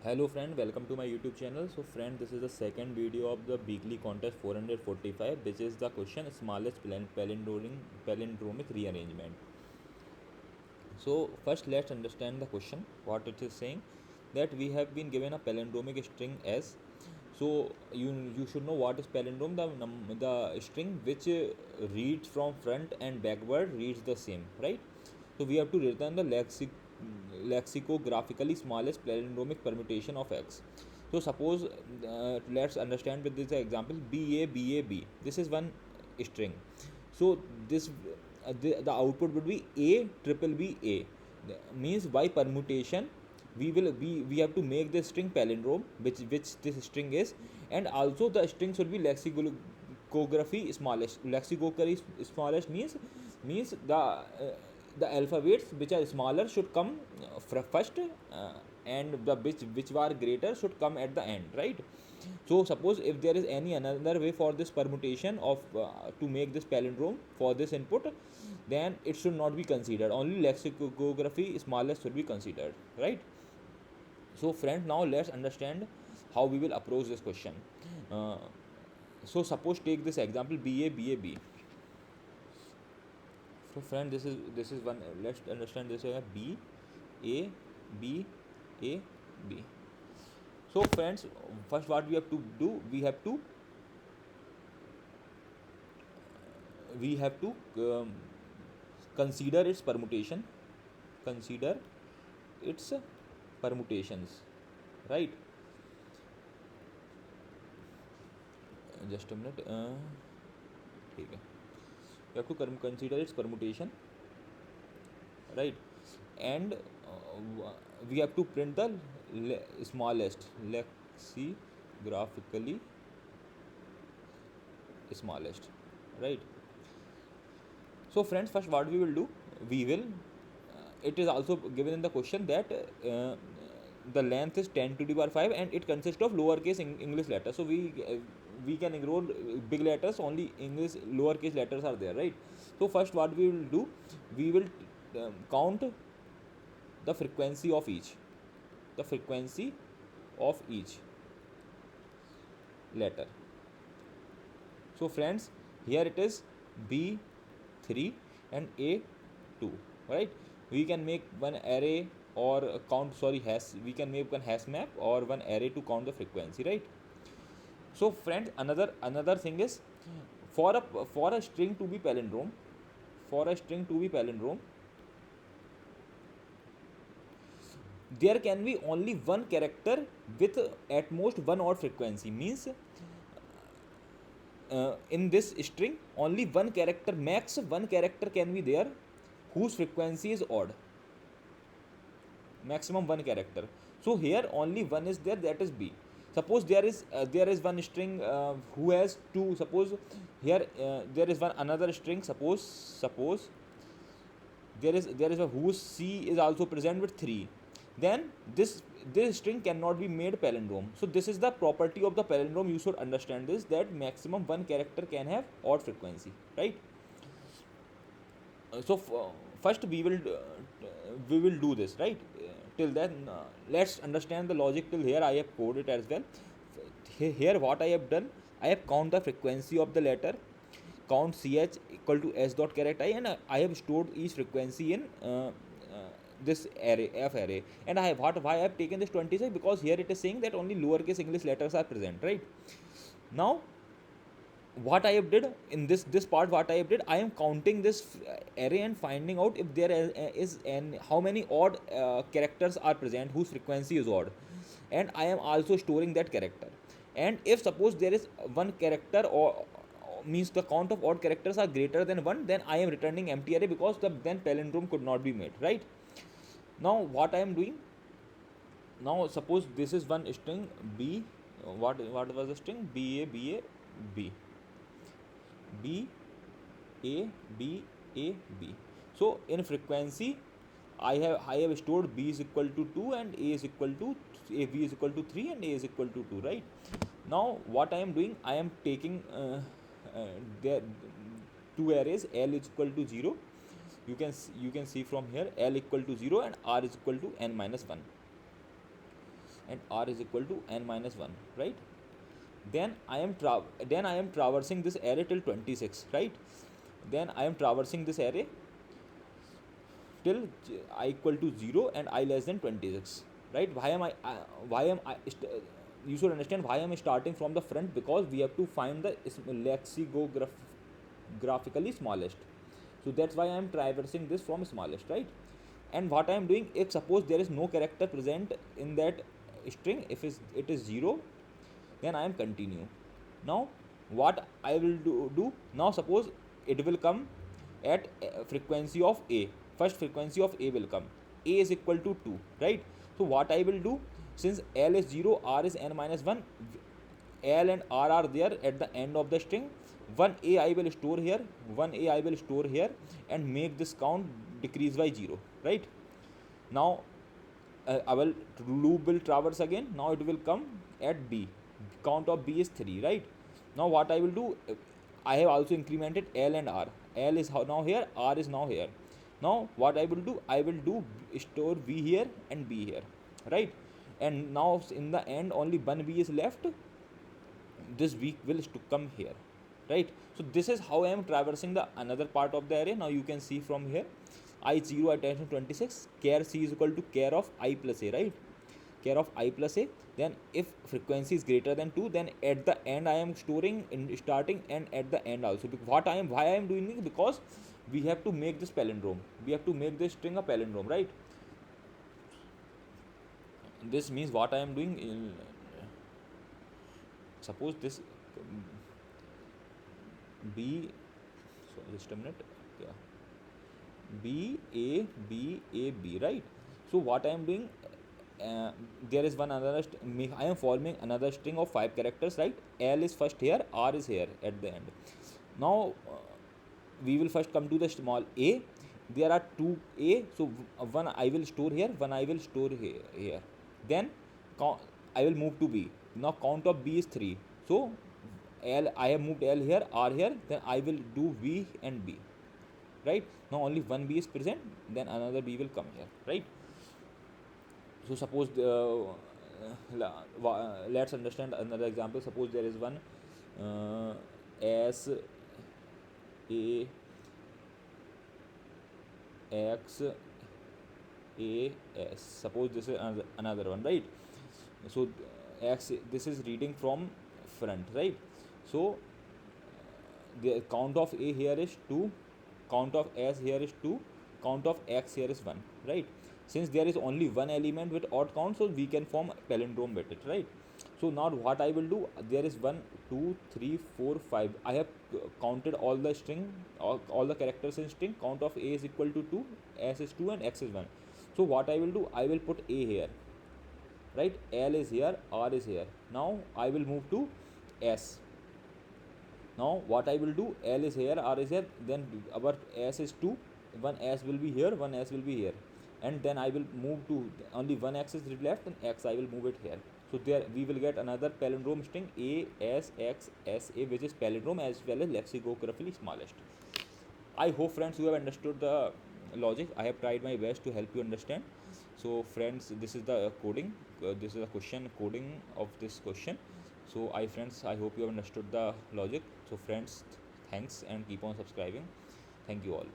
Hello friend, welcome to my YouTube channel. So friend, this is the second video of the weekly contest 445, which is the question smallest palindromic rearrangement. So first let's understand the question, what it is saying, that we have been given a palindromic string S. So you should know what is palindrome. The string which reads from front and backward reads the same, right? So we have to return the lexicographically smallest palindromic permutation of X. So suppose let's understand with this example BA. This is one string. So this the output would be A triple B A. Means by permutation we have to make this string palindrome, which this string is, and also the string should be lexicography smallest. Lexicography smallest means the alphabets which are smaller should come first, and the which were greater should come at the end, right? So suppose if there is any another way for this permutation of to make this palindrome for this input, then it should not be considered. Only lexicography smallest should be considered, right? So friends, now let's understand how we will approach this question. uh, so suppose take this example B. So friend, this is one. Let's understand this as B A B A B. So friends, first what we have to do, we have to consider its permutation, consider its permutations, right? Just a minute. ठीक है. You have to consider its permutation, right? And we have to print the smallest, lexigraphically smallest, right? So friends, first what we will do, we will it is also given in the question that the length is 10 to the power 5 and it consists of lowercase English letters. So we can ignore big letters, only English lowercase letters are there, right? So first what we will do, we will count the frequency of each, the frequency of each letter. So friends, here it is B3 and A2, right? We can make one array or count, sorry, hash, we can make one hash map or one array to count the frequency, right? So friends, another thing is, for a string to be palindrome, for a string to be palindrome, there can be only one character with at most one odd frequency. Means in this string only one character, max one character can be there whose frequency is odd, maximum one character. So here only one is there, that is B. Suppose there is one string who has two. Suppose here there is one another string. Suppose there is a whose C is also present with 3. Then this string cannot be made palindrome. So this is the property of the palindrome. You should understand this, that maximum one character can have odd frequency, right? So first we will do this, right? Till then, let's understand the logic. Till here I have coded as well. Here what I have done, I have count the frequency of the letter, count ch equal to s dot character I, and I have stored each frequency in this array, f array. And I have why I have taken this 26, because here it is saying that only lowercase English letters are present, right? Now what I have did in this part, what I have did, I am counting this array and finding out if there is and how many odd characters are present whose frequency is odd, and I am also storing that character. And if suppose there is one character, or means the count of odd characters are greater than one, then I am returning empty array, because then palindrome could not be made, right? Now what I am doing, now suppose this is one string B. What was the string? B B A B A B. So in frequency, I have stored B is equal to 2 and A is equal to B is equal to 3 and A is equal to 2, right? Now what I am doing, I am taking there two arrays. L is equal to 0. You can see from here L equal to 0 and R is equal to n minus 1. and r is equal to n minus 1, right? Then I am traversing this array till 26, right? Then I am traversing this array till I equal to 0 and I less than 26, right? Why am I you should understand why I'm starting from the front, because we have to find the lexicographically smallest. So that's why I'm traversing this from smallest, right? And what I'm doing, if suppose there is no character present in that string, if it is 0, then I am continue. Now what I will do now, suppose it will come at frequency of a, first frequency of a will come, a is equal to 2, right? So what I will do, since l is 0, r is n minus 1, l and r are there at the end of the string, 1a I will store here, 1a I will store here, and make this count decrease by 0, right? Now our loop will traverse again. Now it will come at b, count of b is 3, right? Now what I will do, I have also incremented l and r, l is now here, r is now here. Now what I will do, I will do store v here and b here, right? And now in the end only one b is left, this v will come here, right? So this is how I am traversing the another part of the array. Now you can see from here, I0 attention 26, care c is equal to care of I plus a, right? Care of I plus a. Then if frequency is greater than 2, then at the end I am storing in starting and at the end also. Why I am doing this, because we have to make this palindrome, we have to make this string a palindrome, right? This means what I am doing in, suppose this b, so just a minute, yeah, b a b a b, right? So what I am doing, there is one another I am forming another string of 5 characters, right? L is first here, r is here at the end. Now we will first come to the small a. There are 2 a, so one I will store here, one I will store here. Then I will move to b. Now count of b is 3, so l, I have moved l here, r here, then I will do v and b, right? Now only one b is present, then another b will come here, right? So suppose let's understand another example. Suppose there is one s a x a s. Suppose this is another one, right? So x, this is reading from front, right? So the count of a here is 2, count of s here is 2, count of x here is 1, right? Since there is only one element with odd count, so we can form palindrome with it, right? So now what I will do, there is 1 2 3 4 5, I have counted all the string, all the characters in string. Count of a is equal to 2, s is 2 and x is 1. So what I will do, I will put a here, right? L is here, r is here. Now I will move to s. Now what I will do, L is here, R is here, then our S is 2, one S will be here, one S will be here, and then I will move to only one X is left, and X I will move it here. So there we will get another palindrome string A S X S A, which is palindrome as well as lexicographically smallest. I hope friends you have understood the logic. I have tried my best to help you understand. So friends, this is the coding, this is the question coding of this question. So friends, I hope you have understood the logic. So friends, thanks and keep on subscribing. Thank you all.